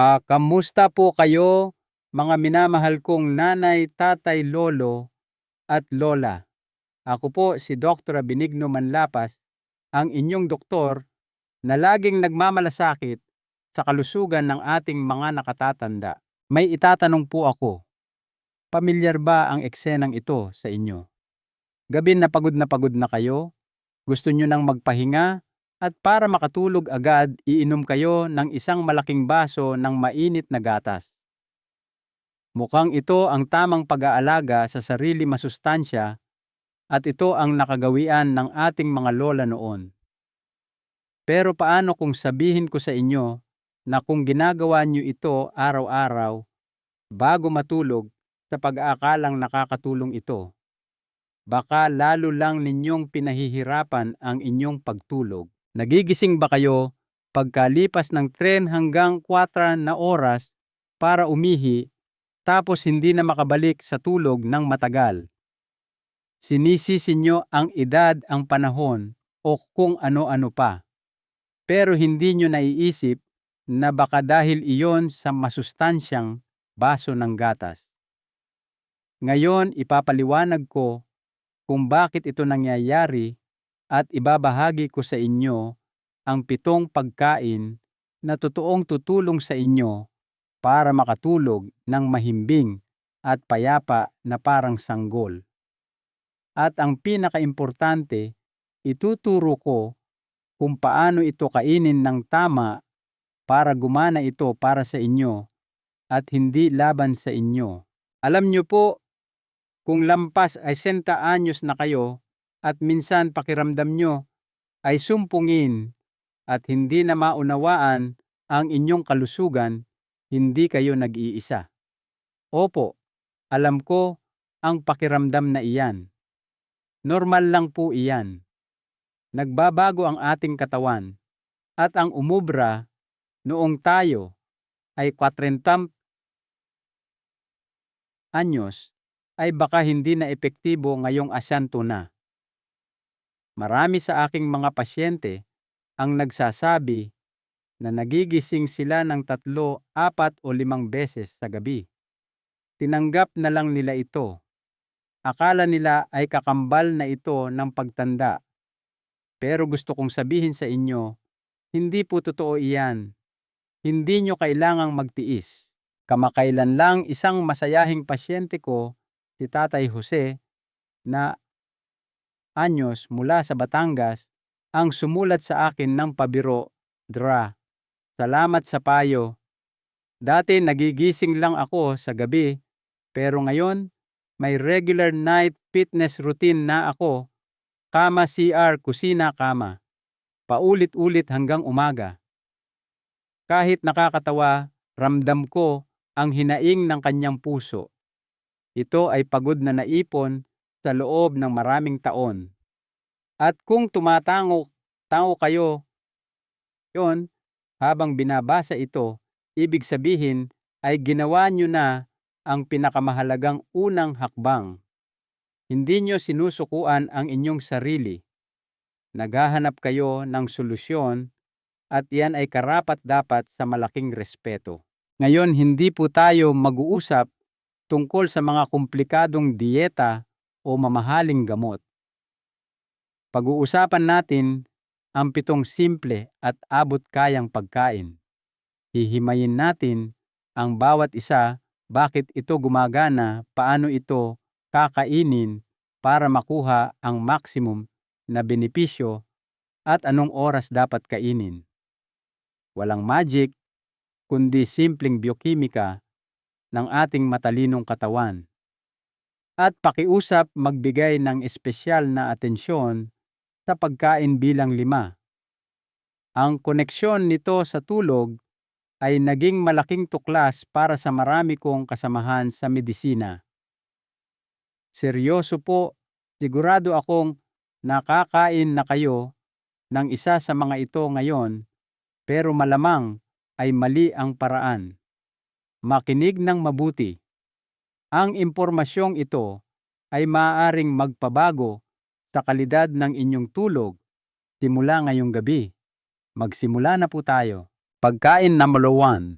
Kamusta po kayo, mga minamahal kong nanay, tatay, lolo at lola? Ako po si Dr. Benigno Manlapas, ang inyong doktor na laging nagmamalasakit sa kalusugan ng ating mga nakatatanda. May itatanong po ako, pamilyar ba ang eksenang ito sa inyo? Gabi na pagod na kayo? Gusto nyo nang magpahinga? At para makatulog agad, iinom kayo ng isang malaking baso ng mainit na gatas. Mukhang ito ang tamang pag-aalaga sa sarili masustansya at ito ang nakagawian ng ating mga lola noon. Pero paano kung sabihin ko sa inyo na kung ginagawa niyo ito araw-araw bago matulog sa pag-aakalang nakakatulong ito, baka lalo lang ninyong pinahihirapan ang inyong pagtulog. Nagigising ba kayo pagkalipas ng 3 hanggang 4 na oras para umihi tapos hindi na makabalik sa tulog ng matagal? Sinisisi nyo ang edad, ang panahon, o kung ano-ano pa. Pero hindi nyo naiisip na baka dahil iyon sa masustansyang baso ng gatas. Ngayon, ipapaliwanag ko kung bakit ito nangyayari at ibabahagi ko sa inyo ang 7 pagkain na totoong tutulong sa inyo para makatulog ng mahimbing at payapa na parang sanggol. At ang pinakaimportante, ituturo ko kung paano ito kainin ng tama para gumana ito para sa inyo at hindi laban sa inyo. Alam nyo po, kung lampas ay 60 anyos na kayo at minsan pakiramdam nyo ay sumpungin at hindi na maunawaan ang inyong kalusugan, hindi kayo nag-iisa. Opo, alam ko ang pakiramdam na iyan. Normal lang po iyan. Nagbabago ang ating katawan at ang umubra noong tayo ay 40 anyos ay baka hindi na epektibo ngayong asanto na. Marami sa aking mga pasyente ang nagsasabi na nagigising sila ng 3, 4 o 5 beses sa gabi. Tinanggap na lang nila ito. Akala nila ay kakambal na ito ng pagtanda. Pero gusto kong sabihin sa inyo, hindi po totoo iyan. Hindi nyo kailangang magtiis. Kamakailan lang isang masayahing pasyente ko, si Tatay Jose, na anyos mula sa Batangas, ang sumulat sa akin ng pabiro, Dra, salamat sa payo. Dati nagigising lang ako sa gabi, pero ngayon may regular night fitness routine na ako, kama CR, kusina, kama. Paulit-ulit hanggang umaga. Kahit nakakatawa, ramdam ko ang hinaing ng kanyang puso. Ito ay pagod na naipon sa loob ng maraming taon. At kung tumatango kayo yon habang binabasa ito, ibig sabihin ay ginawa nyo na ang pinakamahalagang unang hakbang. Hindi nyo sinusukuan ang inyong sarili. Naghahanap kayo ng solusyon at yan ay karapat-dapat sa malaking respeto. Ngayon, hindi po tayo mag-uusap tungkol sa mga komplikadong dieta o mamahaling gamot. Pag-uusapan natin ang 7 simple at abot-kayang pagkain. Hihimayin natin ang bawat isa, bakit ito gumagana, paano ito kakainin para makuha ang maximum na benepisyo at anong oras dapat kainin. Walang magic, kundi simpleng biokimika ng ating matalinong katawan. At pakiusap magbigay ng espesyal na atensyon sa pagkain bilang 5. Ang koneksyon nito sa tulog ay naging malaking tuklas para sa marami kong kasamahan sa medisina. Seryoso po, sigurado akong nakakain na kayo ng isa sa mga ito ngayon, pero malamang ay mali ang paraan. Makinig ng mabuti. Ang impormasyong ito ay maaaring magpabago sa kalidad ng inyong tulog simula ngayong gabi. Magsimula na po tayo. Pagkain number 1.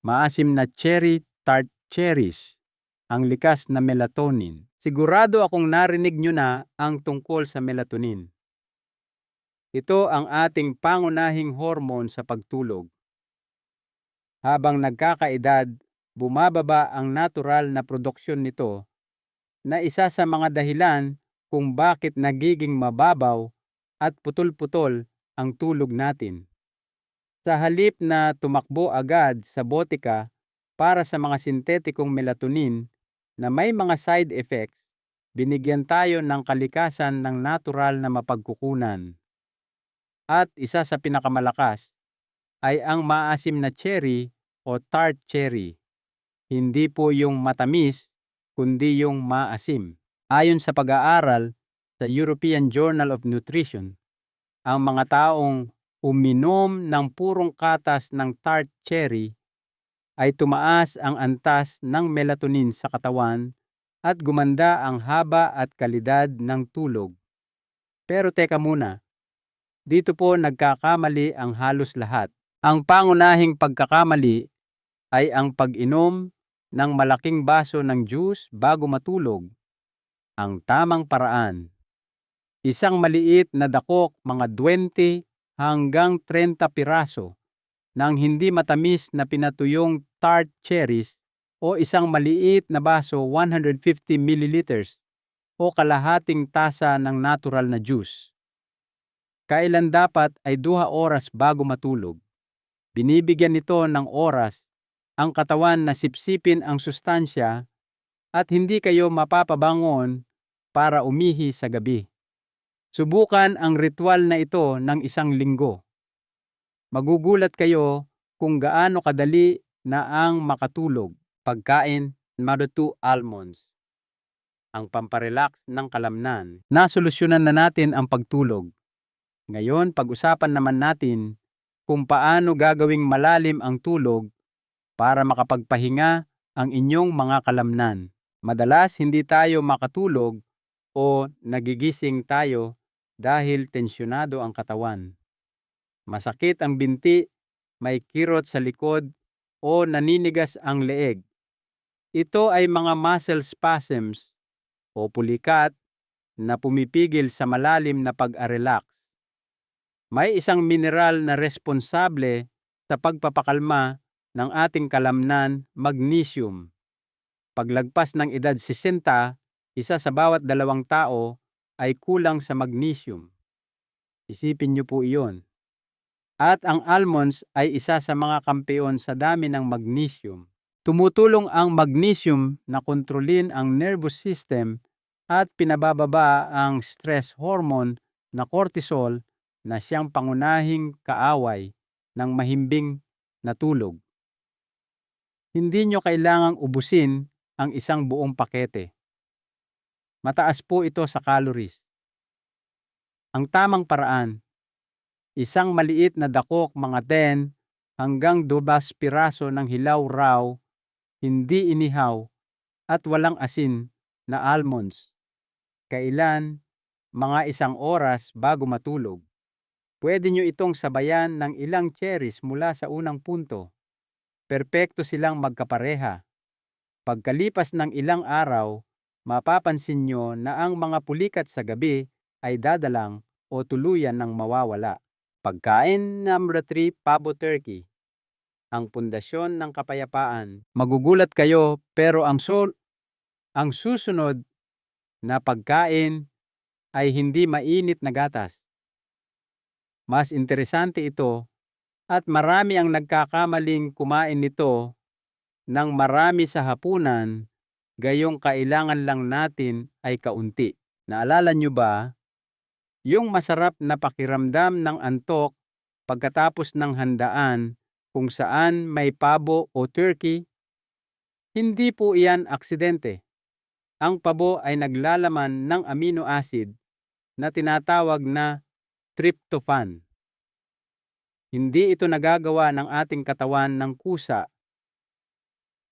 Maasim na cherry tart cherries, ang likas na melatonin. Sigurado akong narinig nyo na ang tungkol sa melatonin. Ito ang ating pangunahing hormone sa pagtulog. Habang nagkakaedad, bumababa ang natural na produksyon nito na isa sa mga dahilan kung bakit nagiging mababaw at putol-putol ang tulog natin. Sa halip na tumakbo agad sa botika para sa mga sintetikong melatonin na may mga side effects, binigyan tayo ng kalikasan ng natural na mapagkukunan. At isa sa pinakamalakas ay ang maasim na cherry o tart cherry. Hindi po yung matamis, kundi yung maasim. Ayon sa pag-aaral sa European Journal of Nutrition, ang mga taong uminom ng purong katas ng tart cherry ay tumaas ang antas ng melatonin sa katawan at gumanda ang haba at kalidad ng tulog. Pero teka muna, dito po nagkakamali ang halos lahat. Ang pangunahing pagkakamali ay ang pag-inom ng malaking baso ng juice bago matulog. Ang tamang paraan. Isang maliit na dakok, mga 20 hanggang 30 piraso ng hindi matamis na pinatuyong tart cherries o isang maliit na baso 150 milliliters o kalahating tasa ng natural na juice. Kailan dapat ay 2 oras bago matulog. Binibigyan nito ng oras ang katawan na sipsipin ang sustansya at hindi kayo mapapabangon para umihi sa gabi. Subukan ang ritual na ito ng 1 linggo. Magugulat kayo kung gaano kadali na ang makatulog. Pagkain, Marutu almonds. Ang pamparelax ng kalamnan. Nasolusyonan na natin ang pagtulog. Ngayon, pag-usapan naman natin kung paano gagawing malalim ang tulog para makapagpahinga ang inyong mga kalamnan. Madalas hindi tayo makatulog o nagigising tayo dahil tensyonado ang katawan. Masakit ang binti, may kirot sa likod o naninigas ang leeg. Ito ay mga muscle spasms o pulikat na pumipigil sa malalim na pag-relax. May isang mineral na responsable sa pagpapakalma ng ating kalamnan, magnesium. Paglagpas ng edad 60, isa sa bawat 2 tao ay kulang sa magnesium. Isipin niyo po iyon. At ang almonds ay isa sa mga kampeon sa dami ng magnesium. Tumutulong ang magnesium na kontrolin ang nervous system at pinabababa ang stress hormone na cortisol na siyang pangunahing kaaway ng mahimbing na tulog. Hindi nyo kailangang ubusin ang isang buong pakete. Mataas po ito sa calories. Ang tamang paraan, isang maliit na dakok, mga 10 hanggang 12 piraso ng hilaw raw, hindi inihaw at walang asin na almonds. Kailan? Mga 1 oras bago matulog. Pwede nyo itong sabayan ng ilang cherries mula sa unang punto. Perpekto silang magkapareha. Pagkalipas ng ilang araw, mapapansin nyo na ang mga pulikat sa gabi ay dadalang o tuluyan ng mawawala. Pagkain number 3, pavo turkey. Ang pundasyon ng kapayapaan. Magugulat kayo pero ang susunod na pagkain ay hindi mainit na gatas. Mas interesante ito at marami ang nagkakamaling kumain nito ng marami sa hapunan, gayong kailangan lang natin ay kaunti. Naalala nyo ba yung masarap na pakiramdam ng antok pagkatapos ng handaan kung saan may pabo o turkey? Hindi po iyan aksidente. Ang pabo ay naglalaman ng amino acid na tinatawag na tryptophan. Hindi ito nagagawa ng ating katawan ng kusa.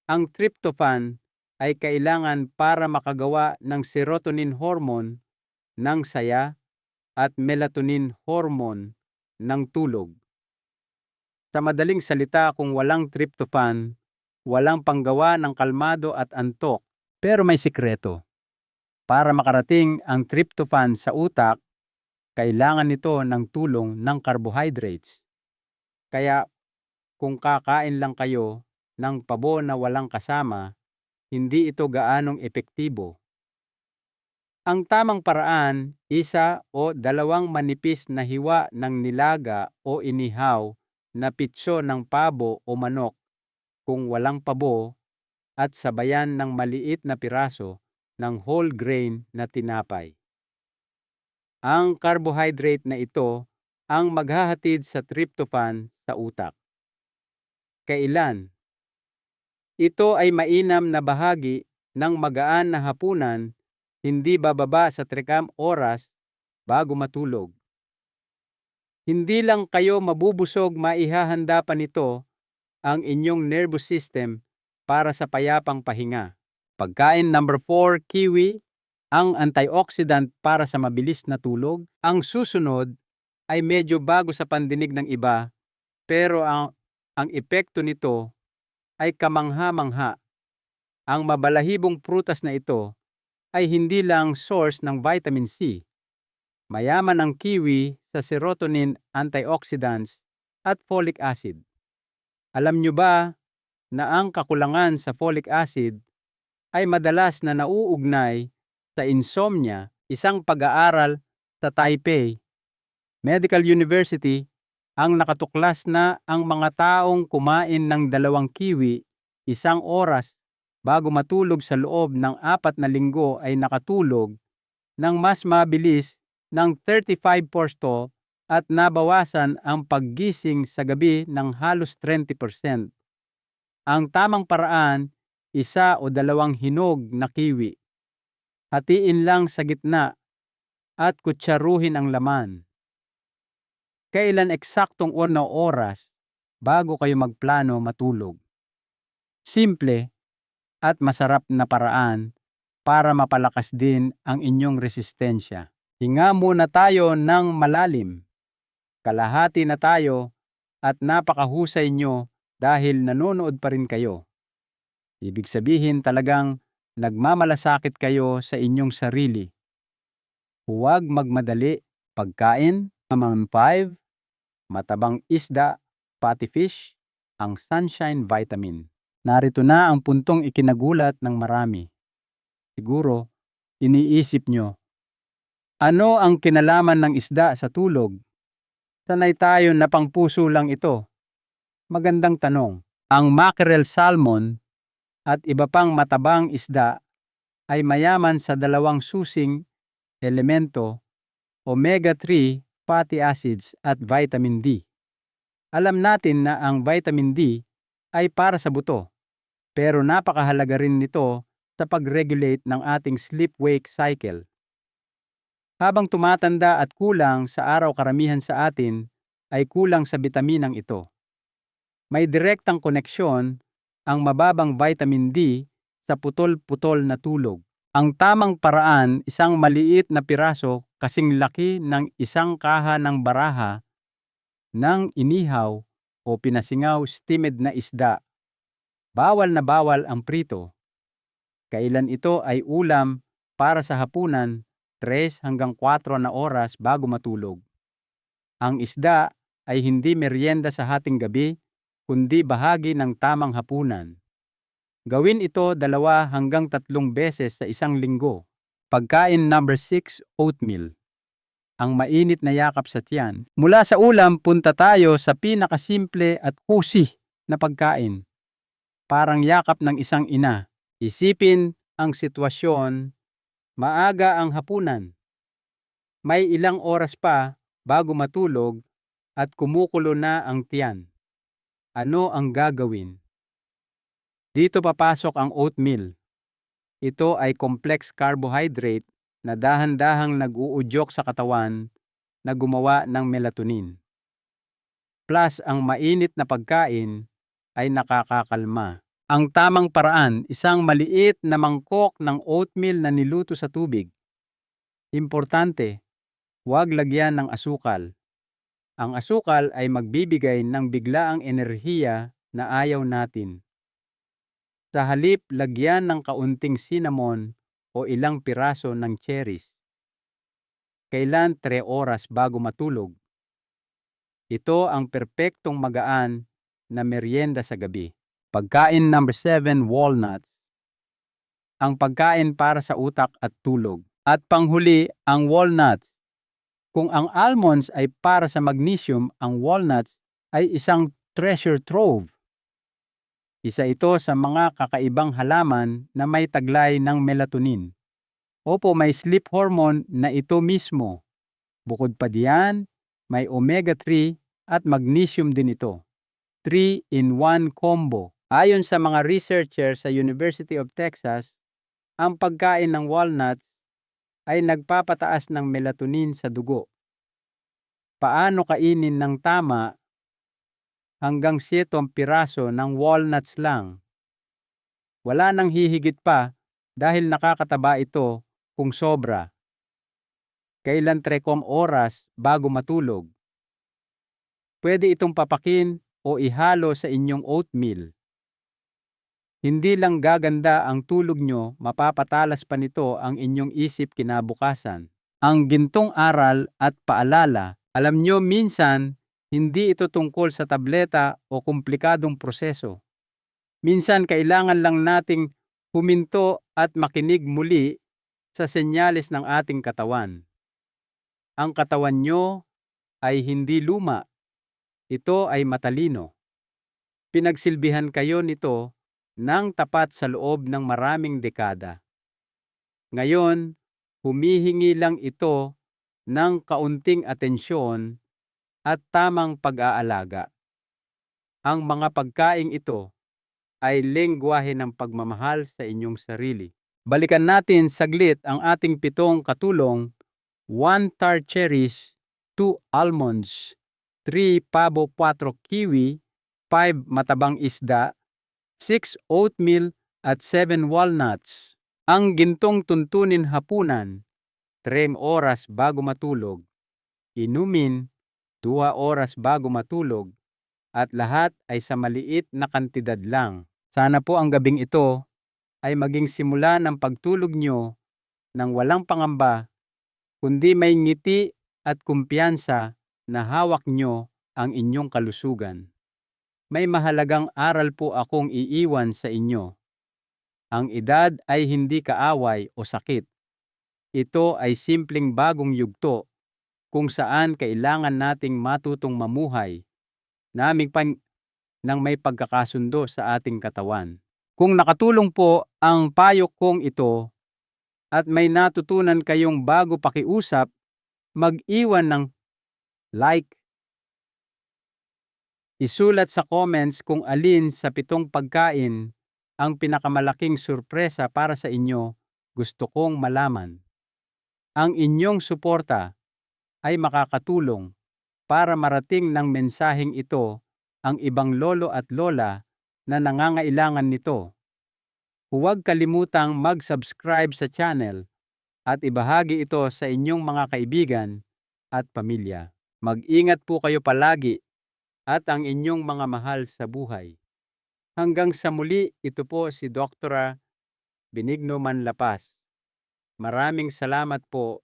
Ang tryptophan ay kailangan para makagawa ng serotonin hormone ng saya at melatonin hormone ng tulog. Sa madaling salita, kung walang tryptophan, walang panggawa ng kalmado at antok, pero may sikreto. Para makarating ang tryptophan sa utak, kailangan nito ng tulong ng carbohydrates. Kaya kung kakain lang kayo ng pabo na walang kasama, hindi ito gaanong epektibo. Ang tamang paraan, isa o dalawang manipis na hiwa ng nilaga o inihaw na pitso ng pabo o manok kung walang pabo at sabayan ng maliit na piraso ng whole grain na tinapay. Ang carbohydrate na ito ang maghahatid sa tryptophan sa utak. Kailan? Ito ay mainam na bahagi ng magaan na hapunan, hindi bababa sa 3 oras bago matulog. Hindi lang kayo mabubusog, maihahanda pa nito ang inyong nervous system para sa payapang pahinga. Pagkain number 4, kiwi, ang antioxidant para sa mabilis na tulog. Ang susunod ay medyo bago sa pandinig ng iba, pero ang epekto nito ay kamangha-mangha. Ang mabalahibong prutas na ito ay hindi lang source ng vitamin C. Mayaman ang kiwi sa serotonin, antioxidants, at folic acid. Alam nyo ba na ang kakulangan sa folic acid ay madalas na nauugnay sa insomnia? Isang pag-aaral sa Taipei Medical University ang nakatuklas na ang mga taong kumain ng 2 kiwi 1 oras bago matulog sa loob ng 4 na linggo ay nakatulog ng mas mabilis ng 35% at nabawasan ang paggising sa gabi ng halos 30%. Ang tamang paraan, 1 o 2 hinog na kiwi. Hatiin lang sa gitna at kutsaruhin ang laman. Kailan eksaktong oras bago kayo magplano matulog? Simple at masarap na paraan para mapalakas din ang inyong resistensya. Hinga muna tayo ng malalim. Kalahati na tayo at napakahusay nyo dahil nanonood pa rin kayo. Ibig sabihin talagang nagmamalasakit kayo sa inyong sarili. Huwag magmadali. Pagkain, naman 5, matabang isda, fatty fish, ang sunshine vitamin. Narito na ang puntong ikinagulat ng marami. Siguro, iniisip nyo, ano ang kinalaman ng isda sa tulog? Sanay tayo na pangpuso lang ito. Magandang tanong. Ang mackerel, salmon at iba pang matabang isda ay mayaman sa 2 susing elemento, omega-3 fatty acids at vitamin D. Alam natin na ang vitamin D ay para sa buto, pero napakahalaga rin nito sa pag-regulate ng ating sleep-wake cycle. Habang tumatanda at kulang sa araw, karamihan sa atin ay kulang sa bitaminang ito. May direktang koneksyon ang mababang vitamin D sa putol-putol na tulog. Ang tamang paraan, isang maliit na piraso kasing laki ng isang kaha ng baraha ng inihaw o pinasingaw steamed na isda. Bawal na bawal ang prito. Kailan ito ay ulam para sa hapunan, 3 hanggang 4 na oras bago matulog. Ang isda ay hindi merienda sa hating gabi, kundi bahagi ng tamang hapunan. Gawin ito 2 hanggang 3 beses sa isang linggo. Pagkain number 6, oatmeal. Ang mainit na yakap sa tiyan. Mula sa ulam, punta tayo sa pinakasimple at kusih na pagkain. Parang yakap ng isang ina. Isipin ang sitwasyon, maaga ang hapunan. May ilang oras pa bago matulog at kumukulo na ang tiyan. Ano ang gagawin? Dito papasok ang oatmeal. Ito ay complex carbohydrate na dahan-dahang nag-uudyok sa katawan na gumawa ng melatonin. Plus, ang mainit na pagkain ay nakakakalma. Ang tamang paraan, isang maliit na mangkok ng oatmeal na niluto sa tubig. Importante, huwag lagyan ng asukal. Ang asukal ay magbibigay ng biglaang enerhiya na ayaw natin. Sa halip, lagyan ng kaunting cinnamon o ilang piraso ng cherries. Kailan 3 oras bago matulog. Ito ang perpektong magaan na merienda sa gabi. Pagkain number 7, walnuts. Ang pagkain para sa utak at tulog. At panghuli, ang walnuts. Kung ang almonds ay para sa magnesium, ang walnuts ay isang treasure trove. Isa ito sa mga kakaibang halaman na may taglay ng melatonin. Opo, may sleep hormone na ito mismo. Bukod pa diyan, may omega-3 at magnesium din ito. 3-in-1 combo. Ayon sa mga researcher sa University of Texas, ang pagkain ng walnuts ay nagpapataas ng melatonin sa dugo. Paano kainin ng tama? Hanggang 7 piraso ng walnuts lang. Wala nang hihigit pa dahil nakakataba ito kung sobra. Kailan 3 oras bago matulog. Pwede itong papakin o ihalo sa inyong oatmeal. Hindi lang gaganda ang tulog nyo, mapapatalas pa nito ang inyong isip kinabukasan. Ang gintong aral at paalala, alam nyo minsan, hindi ito tungkol sa tableta o komplikadong proseso. Minsan kailangan lang nating huminto at makinig muli sa senyales ng ating katawan. Ang katawan nyo ay hindi luma. Ito ay matalino. Pinagsilbihan kayo nito ng tapat sa loob ng maraming dekada. Ngayon, humihingi lang ito ng kaunting atensyon at tamang pag-aalaga. Ang mga pagkaing ito ay lengguwahe ng pagmamahal sa inyong sarili. Balikan natin saglit ang ating 7 katulong: 1 tart cherries, 2 almonds, 3 pavo 4 kiwi, 5 matabang isda, 6 oatmeal at 7 walnuts. Ang gintong tuntunin hapunan, 3 oras bago matulog. Inumin, 2 oras bago matulog. At lahat ay sa maliit na kantidad lang. Sana po ang gabing ito ay maging simula ng pagtulog nyo ng walang pangamba, kundi may ngiti at kumpiyansa na hawak nyo ang inyong kalusugan. May mahalagang aral po akong iiwan sa inyo. Ang edad ay hindi kaaway o sakit. Ito ay simpleng bagong yugto kung saan kailangan nating matutong mamuhay nang may pagkakasundo sa ating katawan. Kung nakatulong po ang payo kong ito at may natutunan kayong bago pakiusap, mag-iwan ng like. Isulat sa comments kung alin sa 7 pagkain ang pinakamalaking surpresa para sa inyo. Gusto kong malaman. Ang inyong suporta ay makakatulong para marating ng mensaheng ito ang ibang lolo at lola na nangangailangan nito. Huwag kalimutang mag-subscribe sa channel at ibahagi ito sa inyong mga kaibigan at pamilya. Mag-ingat po kayo palagi at ang inyong mga mahal sa buhay. Hanggang sa muli, ito po si Dr. Benigno Manlapas. Maraming salamat po